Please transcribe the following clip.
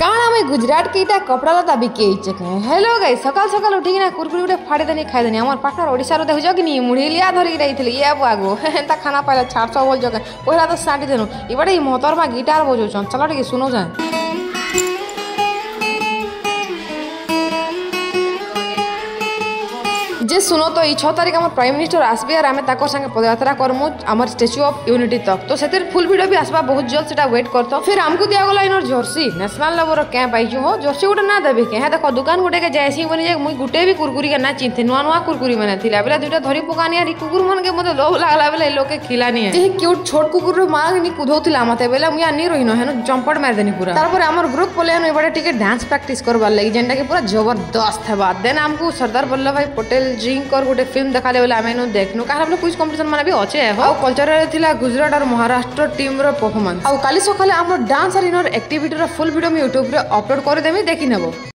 କାଣା ଆମେ ଗୁଜରାଟ କି ଇଟା କପଡ଼ା ଲତା ବିକି ଆଇଛେ କେ ହେଲୋ ଗାଇସ୍ ସକାଳ ସକାଳ ଉଠିକିନା କୁରକୁରି ଗୋଟେ ଫାଡ଼ିଦେନି ଖାଇଦେନି ଆମର ପାଖର ଓଡ଼ିଶାରୁ ଦେଖୁଛ କି ନି ମୁଢ଼ିଲିଆ ଧରିକି ଯାଇଥିଲି ଇଏ ଆଗୁ ହେନ୍ତା ଖାନା ପାଇଲା ଛାଡ଼ଛ ବୋଲଛ କେ ପହିଲା ତ ସାଣ୍ଟି ଦେନୁ ଏବାଟେ ଇ ମହତରମା ଗିଟାର ବଜଉଛନ୍ ଚଲ ଟିକେ ଶୁନଉଛେଁ जे सुनो तो 6 तारीख आम प्राइम मिनिस्टर आसबे और आम संगे पदयात्रा करमु आम स्टेच्यू ऑफ यूनिटी तक तो से फुल वीडियो भी आसबा बहुत जल्द से वेट करतो फिर आमको दिगला इन जर्सी नेशनल लेवल कैंप आईचु हो जर्सी गोटे ना देबे के देखो दुकान गोटे के जाइसी बनी जाए मुई गोटे भी कुरकुरी के ना चिंते नुआ नुआ कुरकुरी मैंने थिला बेला दुटा धरी पकानी यार कुकुर मन के मते लोभ लागला बेला लोग के खिलानी है जे क्यूट छोट कुकुर मां नि कुधौतिला मते बेला मुया नि रहिनो हेनो जंपट मार देनी पूरा तारपर हमर ग्रुप पलेनो एबाडे टिके डांस प्रैक्टिस करबार लागि जेंडा के पूरा जबरदस्त हेबा देन हमको सरदार वल्लभ भाई पटेल जी कर गोटे फिल्म देखाले बेले आमे देखनु काहे हम क्विज कंपटीशन माने भी अच्छे है और कल्चर रे थिला गुजरात और महाराष्ट्र टीम रो परफॉर्मेंस और काली सकाले हमर डांस और इनर एक्टिविटी रो फुल वीडियो में YouTube रे अपलोड कर देमी देखि नेबो।